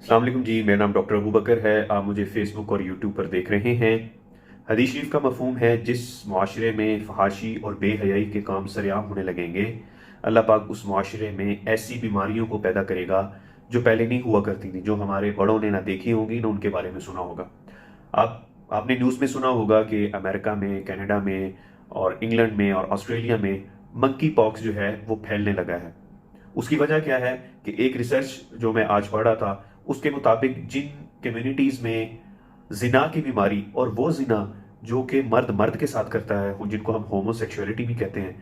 अस्सलाम वालेकुम जी, मेरा नाम डॉक्टर अबू बकर है। आप मुझे फ़ेसबुक और यूट्यूब पर देख रहे हैं। हदीस शरीफ का मफ़हूम है, जिस मुआशरे में फ़हाशी और बेहयाई के काम सरेआम होने लगेंगे, अल्लाह पाक उस मुआशरे में ऐसी बीमारियों को पैदा करेगा जो पहले नहीं हुआ करती थी, जो हमारे बड़ों ने ना देखी होंगी ना उनके बारे में सुना होगा। आपने न्यूज़ में सुना होगा कि अमेरिका में, कनाडा में और इंग्लैंड में और ऑस्ट्रेलिया में मंकी पॉक्स जो है वो फैलने लगा है। उसकी वजह क्या है कि एक रिसर्च जो मैं आज पढ़ रहा था, उसके मुताबिक जिन कम्युनिटीज़ में जिना की बीमारी, और वो जिना जो कि मर्द मर्द के साथ करता है, जिनको हम होमोसेक्सुअलिटी भी कहते हैं,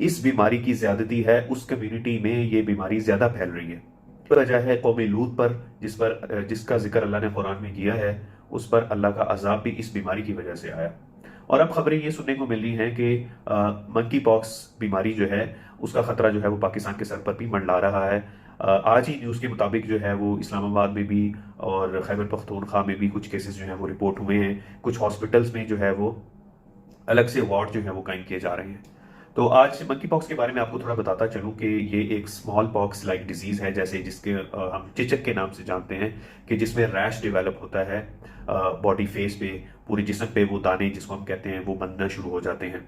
इस बीमारी की ज्यादती है, उस कम्युनिटी में ये बीमारी ज्यादा फैल रही है। वजह है कौम लूत पर, जिसका जिक्र अल्लाह ने कुरान में किया है, उस पर अल्लाह का अजाब भी इस बीमारी की वजह से आया। और अब खबरें ये सुनने को मिल रही हैं कि मंकी पॉक्स बीमारी जो है, उसका खतरा जो है वो पाकिस्तान के सर पर भी मंडरा रहा है। आज ही न्यूज़ के मुताबिक जो है वो इस्लामाबाद में भी और खैबर पख्तूनख्वा में भी कुछ केसेस जो हैं वो रिपोर्ट हुए हैं। कुछ हॉस्पिटल्स में जो है वो अलग से वार्ड जो है वो कायम किए जा रहे हैं। तो आज मंकी पॉक्स के बारे में आपको थोड़ा बताता चलूं कि ये एक स्मॉल पॉक्स लाइक डिजीज है, जैसे जिसके हम चिचक के नाम से जानते हैं, कि जिसमें रैश डेवलप होता है बॉडी फेस पे, पूरे जिस्म पे वो दाने जिसको हम कहते हैं वो बनना शुरू हो जाते हैं।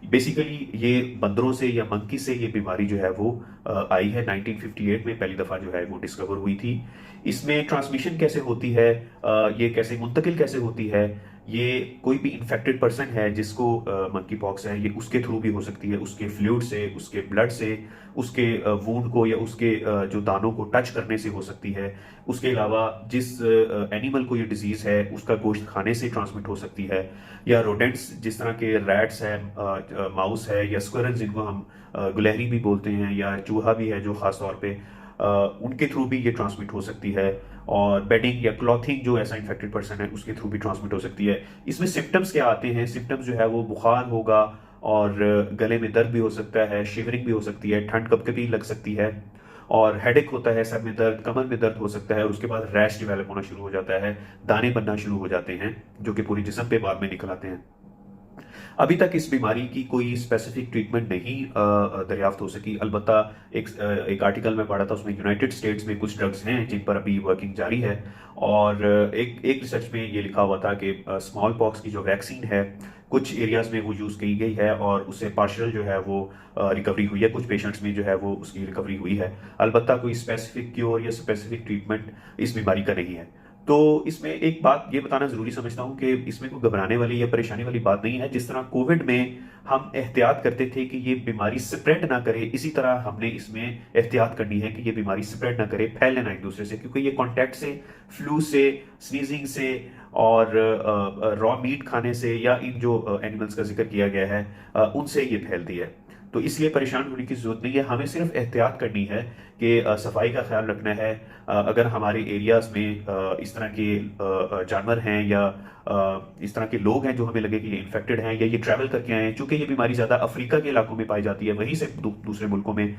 बेसिकली ये बंदरों से या मंकी से ये बीमारी जो है वो आई है। 1958 में पहली दफ़ा जो है वो डिस्कवर हुई थी। इसमें ट्रांसमिशन कैसे होती है, ये कैसे मुंतकिल कैसे होती है, ये कोई भी इन्फेक्टेड पर्सन है जिसको मंकी पॉक्स है, ये उसके थ्रू भी हो सकती है, उसके फ्लूइड से, उसके ब्लड से, उसके वूंड को या उसके जो दानों को टच करने से हो सकती है। उसके अलावा जिस एनिमल को ये डिजीज है उसका गोश्त खाने से ट्रांसमिट हो सकती है, या रोडेंट्स जिस तरह के रैट्स है, माउस है, या स्क्विरल जिनको हम गुलहरी भी बोलते हैं, या चूहा भी है जो खास तौर पे उनके थ्रू भी ये ट्रांसमिट हो सकती है। और बेडिंग या क्लॉथिंग जो ऐसा इन्फेक्टेड पर्सन है उसके थ्रू भी ट्रांसमिट हो सकती है। इसमें सिम्टम्स क्या आते हैं? सिम्टम्स जो है वो बुखार होगा, और गले में दर्द भी हो सकता है, शिवरिंग भी हो सकती है, ठंड कब कभी लग सकती है, और हेडेक होता है, सर में दर्द, कमर में दर्द हो सकता है, और उसके बाद रैश डेवलप होना शुरू हो जाता है, दाने बनना शुरू हो जाते हैं जो कि पूरी जिस्म पे बाद में निकल आते हैं। अभी तक इस बीमारी की कोई स्पेसिफिक ट्रीटमेंट नहीं दरियाफ्त हो सकी। अलबत्ता एक आर्टिकल में पढ़ा था, उसमें यूनाइटेड स्टेट्स में कुछ ड्रग्स हैं जिन पर अभी वर्किंग जारी है। और एक रिसर्च में ये लिखा हुआ था कि स्मॉल पॉक्स की जो वैक्सीन है कुछ एरियाज में वो यूज़ की गई है, और उससे पार्शियल जो है वो रिकवरी हुई है। कुछ पेशेंट्स में जो है वो उसकी रिकवरी हुई है। अलबत्ता कोई स्पेसिफिक क्योर या स्पेसिफिक ट्रीटमेंट इस बीमारी का नहीं है। तो इसमें एक बात ये बताना ज़रूरी समझता हूँ कि इसमें कोई घबराने वाली या परेशानी वाली बात नहीं है। जिस तरह कोविड में हम एहतियात करते थे कि ये बीमारी स्प्रेड ना करे, इसी तरह हमने इसमें एहतियात करनी है कि ये बीमारी स्प्रेड ना करे, फैले ना एक दूसरे से, क्योंकि ये कॉन्टैक्ट से, फ्लू से, स्नीजिंग से, और रॉ मीट खाने से, या इन जो एनिमल्स का जिक्र किया गया है उनसे ये फैलती है। तो इसलिए परेशान होने की जरूरत नहीं है। हमें सिर्फ एहतियात करनी है कि सफाई का ख्याल रखना है। अगर हमारे एरियाज में इस तरह के जानवर हैं, या इस तरह के लोग हैं जो हमें लगे कि ये इन्फेक्टेड हैं, या ये ट्रैवल करके आए हैं, चूंकि ये बीमारी ज़्यादा अफ्रीका के इलाकों में पाई जाती है, वहीं से दूसरे मुल्कों में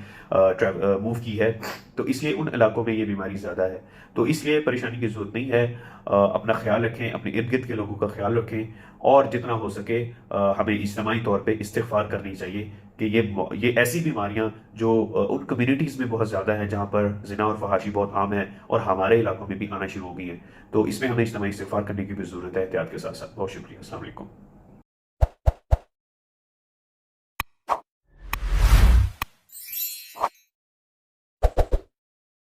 मूव की है, तो इसलिए उन इलाकों में ये बीमारी ज़्यादा है। तो इसलिए परेशानी की जरूरत नहीं है। अपना ख्याल रखें, अपने इर्द गिर्द के लोगों का ख्याल रखें, और जितना हो सके हमें इज्तिमाई तौर पे इस्तिग़फ़ार करनी चाहिए कि ये ऐसी बीमारियां जो उन कम्युनिटीज़ में बहुत ज़्यादा हैं जहाँ पर ज़िना और फहाशी बहुत आम है, और हमारे इलाकों में भी आना शुरू हो गई हैं। तो इसमें हमें इज्तिमाई इस्तिग़फ़ार करने की भी ज़रूरत है, एहतियात के साथ साथ। बहुत शुक्रिया। अस्सलाम वालेकुम।